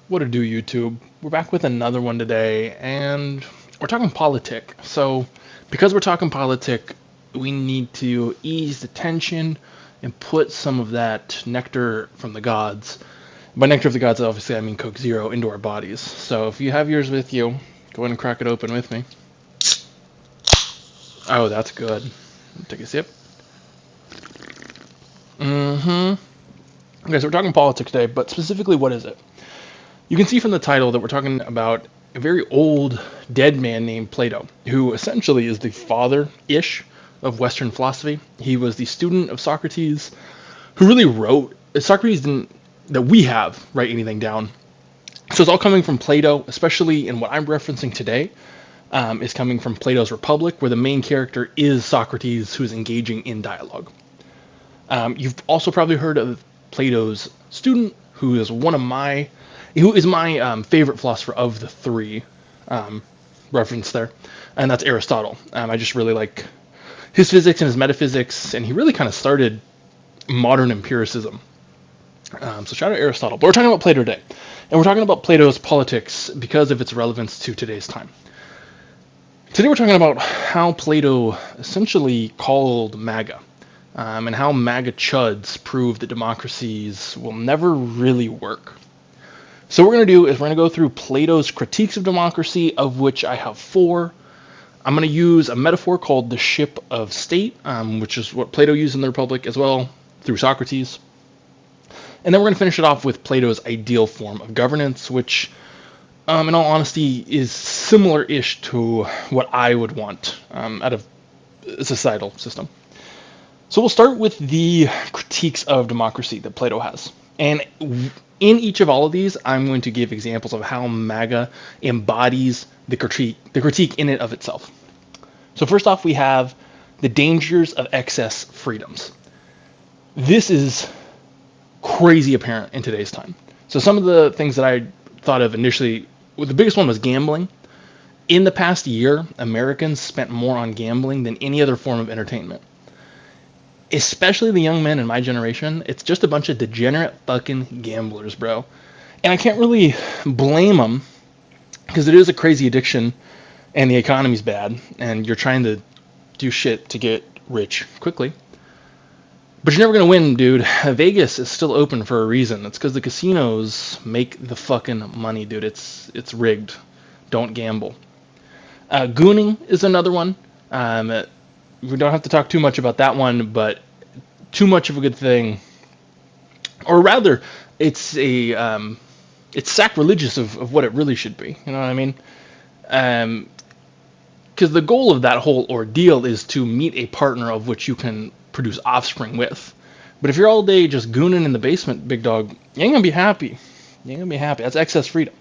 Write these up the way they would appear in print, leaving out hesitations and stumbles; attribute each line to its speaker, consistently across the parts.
Speaker 1: What to do, YouTube? We're back with another one today, and we're talking politic. So, because we're talking politic, we need to ease the tension and put some of that nectar from the gods. By nectar of the gods, obviously, I mean Coke Zero into our bodies. So, if you have yours with you, go ahead and crack it open with me. Oh, that's good. Take a sip. Mm-hmm. Okay, so we're talking politics today, but specifically, what is it? You can see from the title that we're talking about a very old dead man named Plato, who essentially is the father-ish of Western philosophy. He was the student of Socrates, who really wrote. Socrates didn't, that we have, write anything down. So it's all coming from Plato, especially in what I'm referencing today, is coming from Plato's Republic, where the main character is Socrates, who is engaging in dialogue. You've also probably heard of Plato's student, who is my favorite philosopher of the three referenced there, and that's Aristotle. I just really like his physics and his metaphysics, and he really kind of started modern empiricism. So shout out Aristotle. But we're talking about Plato today, and we're talking about Plato's politics because of its relevance to today's time. Today we're talking about how Plato essentially called MAGA, and how MAGA chuds prove that democracies will never really work. So what we're going to do is we're going to go through Plato's critiques of democracy, of which I have four. I'm going to use a metaphor called the ship of state, which is what Plato used in the Republic as well, through Socrates. And then we're going to finish it off with Plato's ideal form of governance, which, in all honesty, is similar-ish to what I would want out of a societal system. So we'll start with the critiques of democracy that Plato has. And in each of all of these, I'm going to give examples of how MAGA embodies the critique in and of itself. So first off, we have the dangers of excess freedoms. This is crazy apparent in today's time. So some of the things that I thought of initially, well, the biggest one was gambling. In the past year, Americans spent more on gambling than any other form of entertainment. Especially the young men in my generation, it's just a bunch of degenerate fucking gamblers, bro. And I can't really blame them, because it is a crazy addiction, and the economy's bad, and you're trying to do shit to get rich quickly. But you're never going to win, dude. Vegas is still open for a reason. It's because the casinos make the fucking money, dude. It's rigged. Don't gamble. Gooning is another one. We don't have to talk too much about that one, but too much of a good thing, or rather, it's sacrilegious of what it really should be. You know what I mean? Because the goal of that whole ordeal is to meet a partner of which you can produce offspring with. But if you're all day just gooning in the basement, big dog, you ain't gonna be happy. You ain't gonna be happy. That's excess freedom.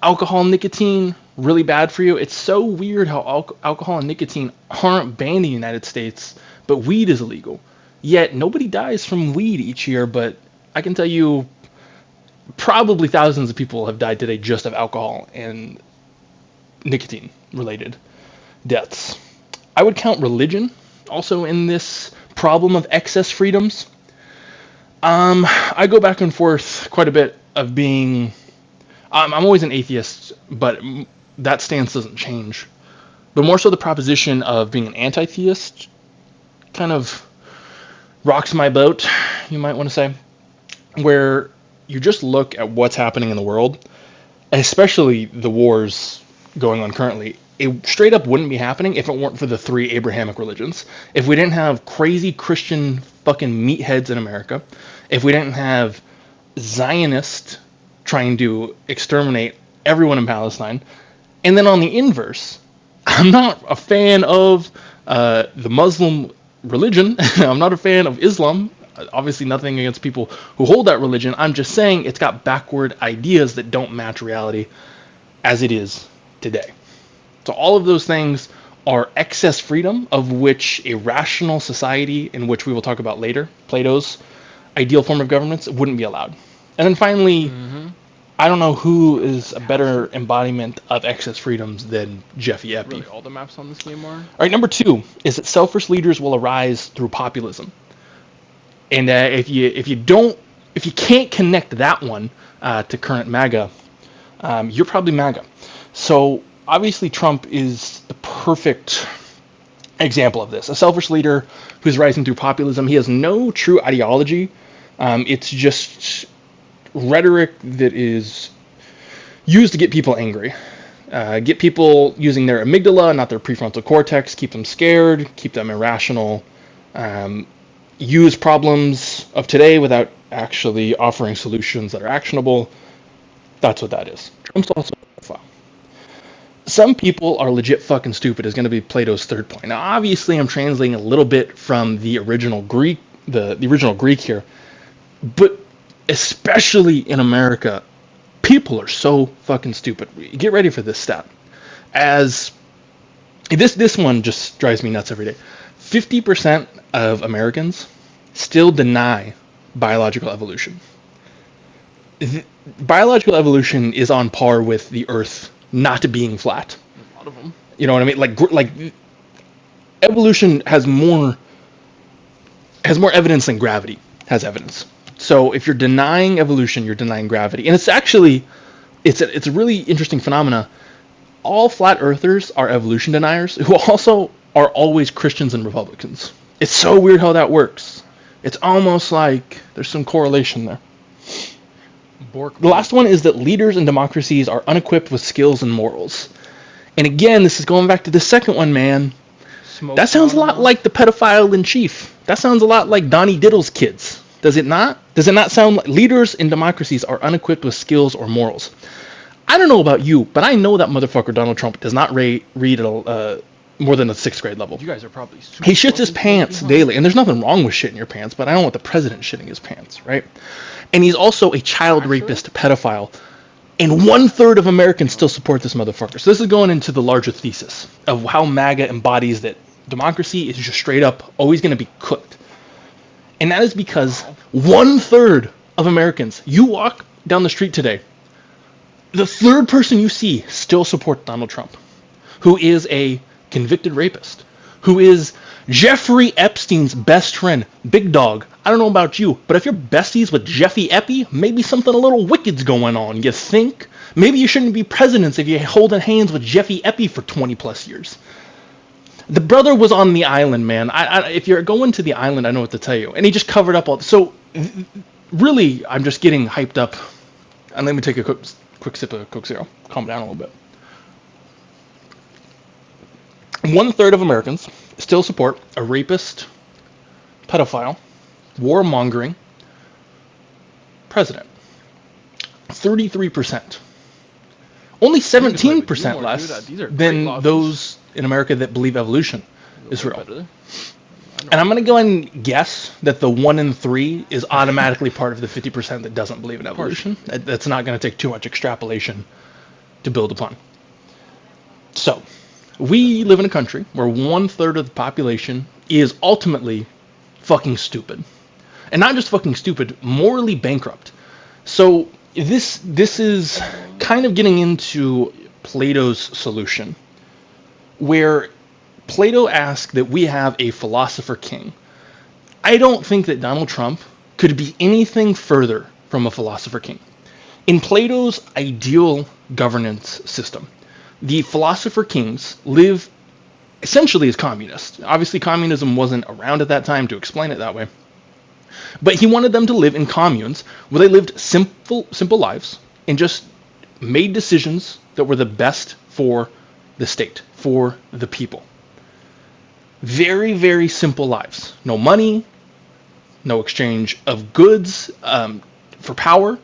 Speaker 1: Alcohol, nicotine, really bad for you. It's so weird how alcohol and nicotine aren't banned in the United States, but weed is illegal. Yet nobody dies from weed each year, but I can tell you probably thousands of people have died today just of alcohol and nicotine related deaths. I would count religion also in this problem of excess freedoms. I go back and forth quite a bit of being... I'm always an atheist, but that stance doesn't change. But more so the proposition of being an anti-theist kind of rocks my boat, you might want to say, where you just look at what's happening in the world, especially the wars going on currently. It straight up wouldn't be happening if it weren't for the three Abrahamic religions. If we didn't have crazy Christian fucking meatheads in America, if we didn't have Zionists trying to exterminate everyone in Palestine. And then on the inverse, I'm not a fan of the Muslim religion. I'm not a fan of Islam. Obviously nothing against people who hold that religion. I'm just saying it's got backward ideas that don't match reality as it is today. So all of those things are excess freedom, of which a rational society, in which we will talk about later, Plato's ideal form of governance, wouldn't be allowed. And then finally, I don't know who is a better embodiment of excess freedoms than Jeffy Epi.
Speaker 2: Really, all the maps on this game are?
Speaker 1: All right, number two is that selfish leaders will arise through populism. And if you can't connect that one to current MAGA, you're probably MAGA. So obviously Trump is the perfect example of this. A selfish leader who's rising through populism. He has no true ideology. It's just rhetoric that is used to get people angry. Get people using their amygdala, not their prefrontal cortex, keep them scared, keep them irrational, use problems of today without actually offering solutions that are actionable. That's what that is. Trump's also a pedophile. Some people are legit fucking stupid is going to be Plato's third point. Now, obviously, I'm translating a little bit from the original Greek, the original Greek here, but especially in America, people are so fucking stupid. Get ready for this stat. As this one just drives me nuts every day. 50% of Americans still deny biological evolution. Biological evolution is on par with the Earth not being flat.
Speaker 2: A lot of them.
Speaker 1: You know what I mean? Like evolution has more evidence than gravity has evidence. So if you're denying evolution, you're denying gravity. And it's actually it's a really interesting phenomena. All flat earthers are evolution deniers who also are always Christians and Republicans. It's so weird how that works. It's almost like there's some correlation there. The last one is that leaders in democracies are unequipped with skills and morals. And again, this is going back to the second one, man. That sounds a lot like the pedophile in chief. That sounds a lot like Donnie Diddle's kids. Does it not? Does it not sound like leaders in democracies are unequipped with skills or morals? I don't know about you, but I know that motherfucker Donald Trump does not read more than a 6th grade level.
Speaker 2: You guys are probably super
Speaker 1: He shits his pants daily, and there's nothing wrong with shitting your pants, but I don't want the president shitting his pants, right? And he's also a child rapist pedophile, and 1/3 of Americans still support this motherfucker. So this is going into the larger thesis of how MAGA embodies that democracy is just straight up always going to be cooked. And that is because 1/3 of Americans, you walk down the street today, the third person you see still supports Donald Trump, who is a convicted rapist, who is Jeffrey Epstein's best friend, Big Dog. I don't know about you, but if you're besties with Jeffy Epi, maybe something a little wicked's going on. You think? Maybe you shouldn't be presidents if you're holding hands with Jeffy Epi for 20 plus years. The brother was on the island, man. If you're going to the island, I know what to tell you. And he just covered up all. So, really, I'm just getting hyped up. And let me take a quick sip of Coke Zero. Calm down a little bit. 1/3 of Americans still support a rapist, pedophile, warmongering president. 33%. Only 17% less than those in America that believe evolution is real. And I'm going to go and guess that the 1 in 3 is automatically part of the 50% that doesn't believe in evolution. That's not going to take too much extrapolation to build upon. So, we live in a country where 1/3 of the population is ultimately fucking stupid. And not just fucking stupid, morally bankrupt. So this is kind of getting into Plato's solution, where Plato asked that we have a philosopher king. I don't think that Donald Trump could be anything further from a philosopher king. In Plato's ideal governance system, the philosopher kings live essentially as communists. Obviously, communism wasn't around at that time to explain it that way. But he wanted them to live in communes where they lived simple lives and just made decisions that were the best for the state, for the people. Very, very simple lives. No money, no exchange of goods for power.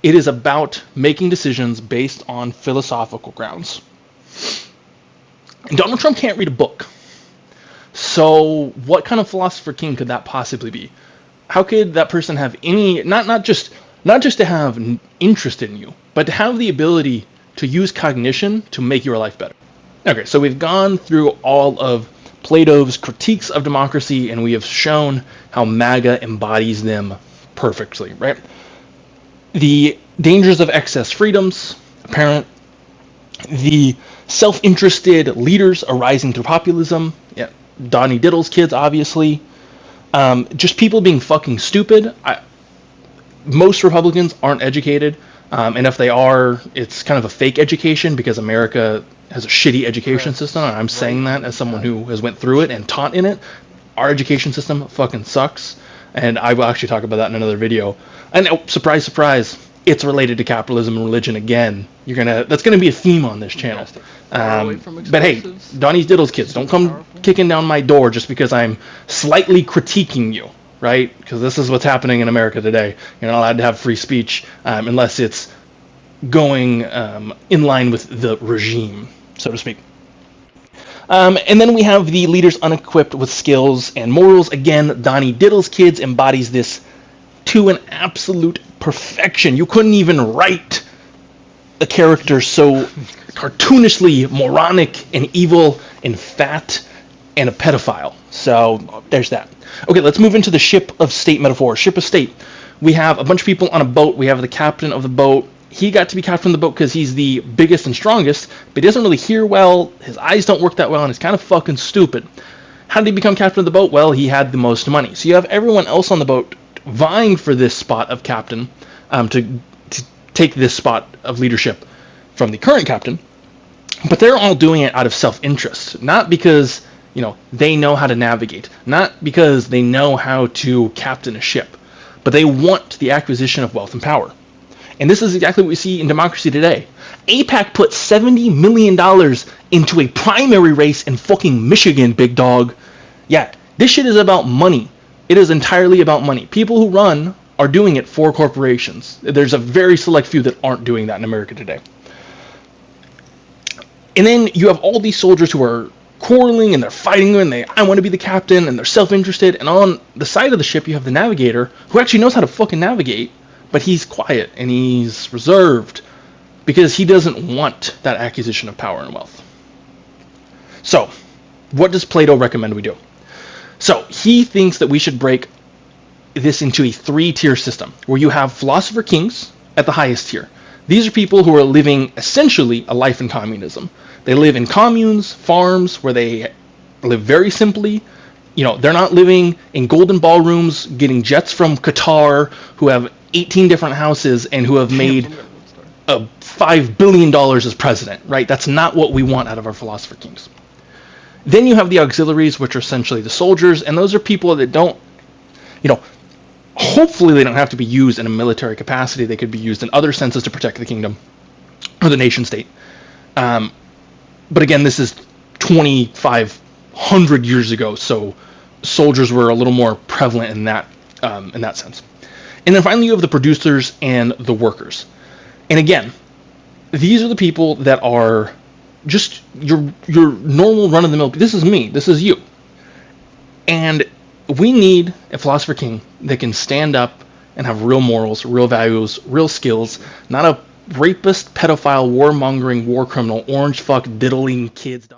Speaker 1: It is about making decisions based on philosophical grounds. And Donald Trump can't read a book. So what kind of philosopher king could that possibly be? How could that person have any, not just to have interest in you, but to have the ability to use cognition to make your life better? Okay, so we've gone through all of Plato's critiques of democracy, and we have shown how MAGA embodies them perfectly, right? The dangers of excess freedoms, apparent. The self-interested leaders arising through populism. Yeah, Donnie Diddle's kids, obviously. Just people being fucking stupid. Most Republicans aren't educated. And if they are, it's kind of a fake education because America has a shitty education system. And I'm saying that as someone who has went through it and taught in it. Our education system fucking sucks. And I will actually talk about that in another video. And oh, surprise, surprise, it's related to capitalism and religion again. That's gonna be a theme on this channel. But hey, Donnie's Diddles kids, don't come kicking down my door just because I'm slightly critiquing you, right? Because this is what's happening in America today. You're not allowed to have free speech unless it's going in line with the regime, so to speak. And then we have the leaders unequipped with skills and morals. Again, Donnie Diddles kids embodies this to an absolute perfection. You couldn't even write a character so cartoonishly moronic and evil and fat and a pedophile. So there's that. Okay, let's move into the ship of state metaphor. Ship of state. We have a bunch of people on a boat. We have the captain of the boat. He got to be captain of the boat because he's the biggest and strongest, but he doesn't really hear well. His eyes don't work that well, and he's kind of fucking stupid. How did he become captain of the boat? Well, he had the most money. So you have everyone else on the boat vying for this spot of captain to take this spot of leadership from the current captain, but they're all doing it out of self-interest, not because they know how to navigate, not because they know how to captain a ship, but they want the acquisition of wealth and power. And this is exactly what we see in democracy today. AIPAC put $70 million into a primary race in fucking Michigan, big dog. Yeah, this shit is about money. It is entirely about money. People who run are doing it for corporations. There's a very select few that aren't doing that in America today. And then you have all these soldiers who are quarreling and they're fighting and I want to be the captain and they're self-interested. And on the side of the ship you have the navigator who actually knows how to fucking navigate, but he's quiet and he's reserved because he doesn't want that acquisition of power and wealth. So, what does Plato recommend we do? So, he thinks that we should break this into a 3-tier system where you have philosopher kings at the highest tier. These are people who are living essentially a life in communism. They live in communes, farms, where they live very simply. They're not living in golden ballrooms, getting jets from Qatar, who have 18 different houses and who have made $5 billion as president, right? That's not what we want out of our philosopher kings. Then you have the auxiliaries, which are essentially the soldiers, and those are people that don't, hopefully they don't have to be used in a military capacity. They could be used in other senses to protect the kingdom or the nation state. But again, this is 2,500 years ago, so soldiers were a little more prevalent in that sense. And then finally you have the producers and the workers. And again, these are the people that are just your normal run-of-the-mill. This is me. This is you. And we need a philosopher king that can stand up and have real morals, real values, real skills, not a rapist, pedophile, warmongering, war criminal, orange fuck, diddling kids.